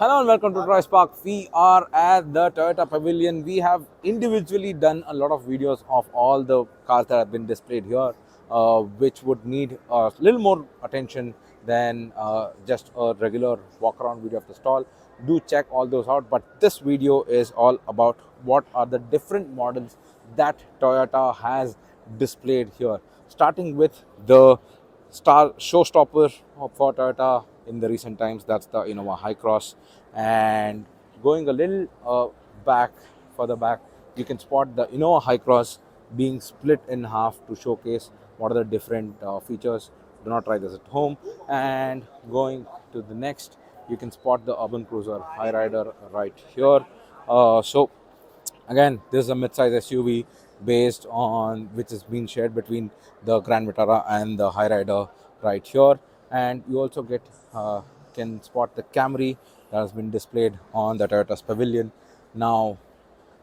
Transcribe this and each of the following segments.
Hello and welcome to DriveSpark. We are at the Toyota Pavilion. We have individually done a lot of videos of all the cars that have been displayed here, which would need a little more attention than just a regular walk around video of the stall. Do check all those out. But this video is all about what are the different models that Toyota has displayed here, starting with the star showstopper for Toyota in the recent times. That's the Innova High Cross, and going a little back, further back, you can spot the Innova High Cross being split in half to showcase what are the different features. Do not try this at home. And going to the next, you can spot the Urban Cruiser High Rider right here. So again, this is a mid-size SUV based on which is being shared between the Grand Vitara and the High Rider right here. And you also can spot the Camry that has been displayed on the Toyota's Pavilion. Now,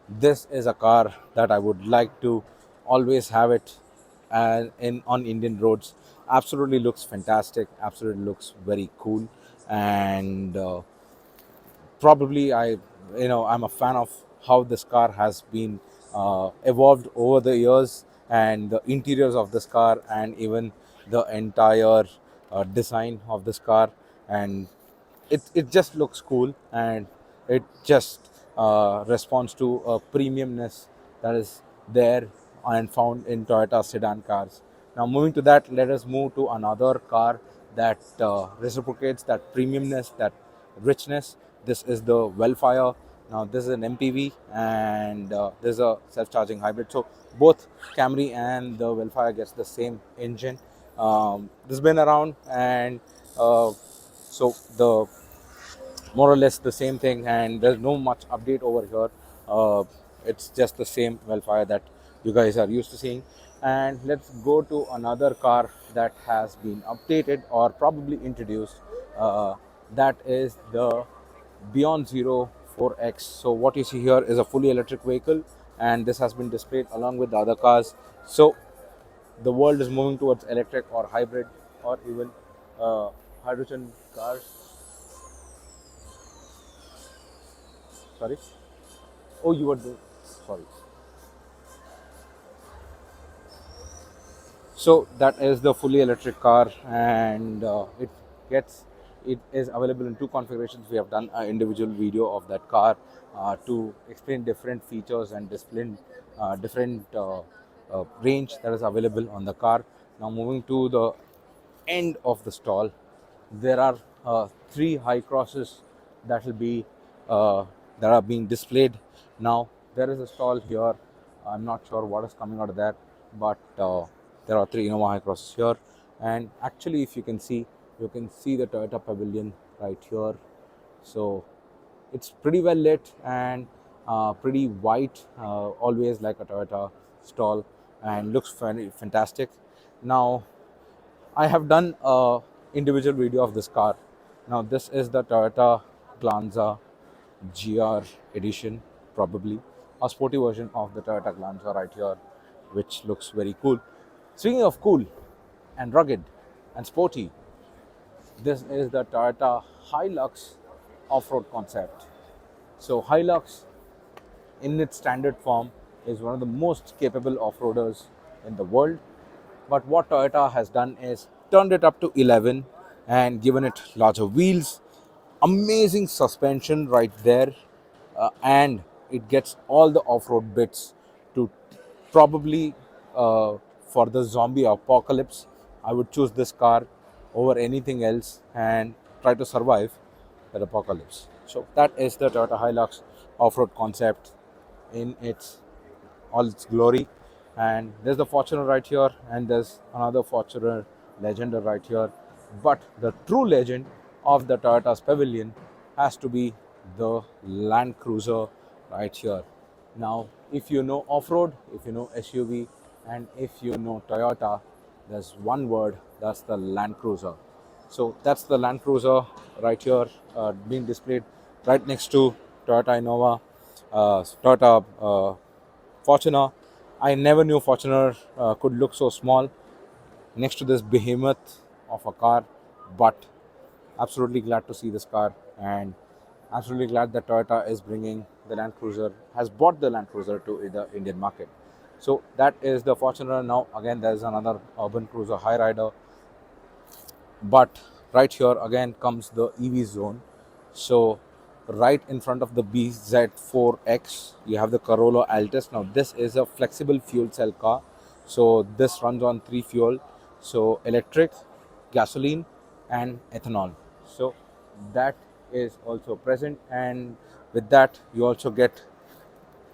this is a car that I would like to always have it in on Indian roads. Absolutely looks fantastic. Absolutely looks very cool, and probably I'm a fan of how this car has been evolved over the years, and the interiors of this car, and even the entire design of this car. And it just looks cool, and it just responds to a premiumness that is there and found in Toyota sedan cars. Now, moving to that, let us move to another car that reciprocates that premiumness, that richness. This is the Wellfire. Now, this is an MPV, and this is a self-charging hybrid. So both Camry and the Wellfire gets the same engine. This has been around, and so the more or less the same thing, and there's no much update over here. It's just the same Wellfire that you guys are used to seeing. And let's go to another car that has been updated or probably introduced. That is the Beyond Zero 4X. So what you see here is a fully electric vehicle, and this has been displayed along with the other cars. So the world is moving towards electric or hybrid or even hydrogen cars. Sorry. Oh, you were the sorry. So that is the fully electric car, and it is available in two configurations. We have done an individual video of that car to explain different features and display different range that is available on the car. Now, moving to the end of the stall, there are three high crosses that will be that are being displayed. Now, there is a stall here. I'm not sure what is coming out of that, but there are three Innova high crosses here. And actually, if you can see the Toyota Pavilion right here. So it's pretty well lit and pretty white, always like a Toyota stall, and looks fantastic. Now, I have done a individual video of this car. Now, this is the Toyota Glanza GR edition, probably a sporty version of the Toyota Glanza right here, which looks very cool. Speaking of cool and rugged and sporty, this is the Toyota Hilux off-road concept. So Hilux, in its standard form, is one of the most capable off-roaders in the world. But what Toyota has done is turned it up to 11 and given it larger wheels, amazing suspension right there, and it gets all the off-road bits to probably for the zombie apocalypse. I would choose this car over anything else and try to survive that apocalypse. So that is the Toyota Hilux off-road concept in all its glory. And there's the Fortuner right here, and there's another Fortuner Legender right here. But the true legend of the Toyota's Pavilion has to be the Land Cruiser right here. Now, if you know off-road, if you know SUV, and if you know Toyota, there's one word, that's the Land Cruiser. So that's the Land Cruiser right here, being displayed right next to Toyota Innova, Toyota Fortuner. I never knew Fortuner could look so small next to this behemoth of a car, but absolutely glad to see this car, and absolutely glad that Toyota is bringing the Land Cruiser, has brought the Land Cruiser to the Indian market. So that is the Fortuner. Now again, there is another urban cruiser, high rider, but right here again comes the EV zone. So right in front of the BZ4X, you have the Corolla Altis. Now this is a flexible fuel cell car. So this runs on 3 fuel, so electric, gasoline, and ethanol. So that is also present, and with that you also get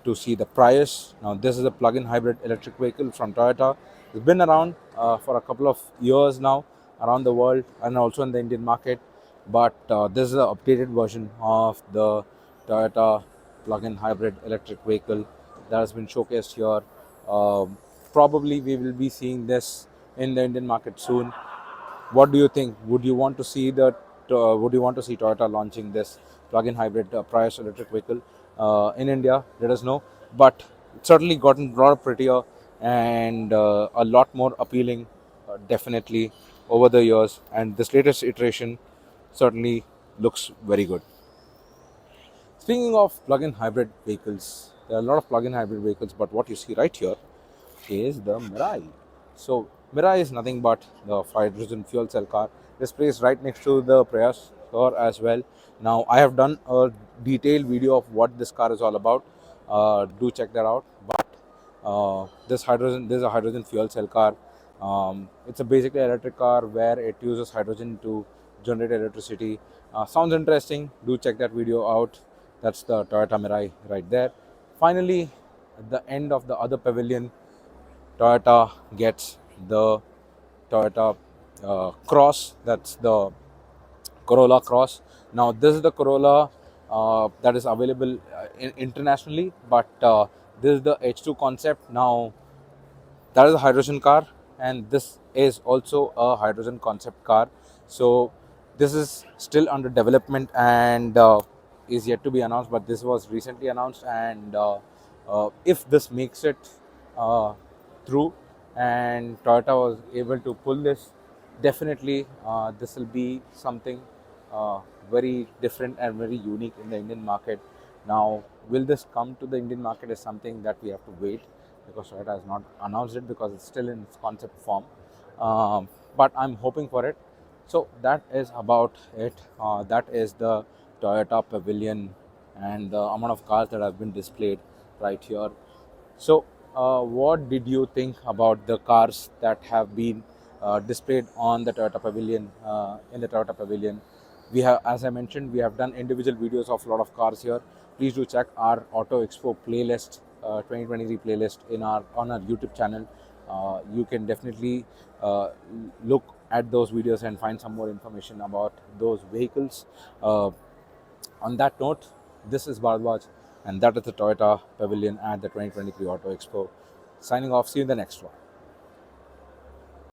to see the Prius. Now, this is a plug-in hybrid electric vehicle from Toyota. It's been around for a couple of years now around the world and also in the Indian market. But this is an updated version of the Toyota plug-in hybrid electric vehicle that has been showcased here. Probably we will be seeing this in the Indian market soon. What do you think? Would you want to see the would you want to see Toyota launching this plug-in hybrid Prius electric vehicle in India? Let us know. But it's certainly gotten a lot prettier and a lot more appealing, definitely over the years. And this latest iteration certainly looks very good. Speaking of plug-in hybrid vehicles, there are a lot of plug-in hybrid vehicles, but what you see right here is the Mirai. So Mirai is nothing but the hydrogen fuel cell car. This placed right next to the Prius here as well. Now I have done a detailed video of what this car is all about. Do check that out. But this is a hydrogen fuel cell car. It's a basically electric car where it uses hydrogen to generate electricity. Sounds interesting. Do check that video out. That's the Toyota Mirai right there. Finally, at the end of the other pavilion, Toyota gets the Toyota Cross. That's the Corolla Cross. Now, this is the Corolla that is available internationally, but this is the H2 concept. Now, that is a hydrogen car, and this is also a hydrogen concept car. So this is still under development and is yet to be announced, but this was recently announced. And if this makes it through and Toyota was able to pull this, definitely this will be something very different and very unique in the Indian market. Now, will this come to the Indian market is something that we have to wait, because Toyota has not announced it because it's still in its concept form. But I'm hoping for it. So that is about it. That is the Toyota Pavilion and the amount of cars that have been displayed right here. So, what did you think about the cars that have been displayed on the Toyota Pavilion? In the Toyota Pavilion, we have, as I mentioned, we have done individual videos of a lot of cars here. Please do check our Auto Expo playlist, 2023 playlist in our on our YouTube channel. You can definitely look at those videos and find some more information about those vehicles. On that note, this is Bharadwaj, and that is the Toyota Pavilion at the 2023 Auto Expo. Signing off. See you in the next one.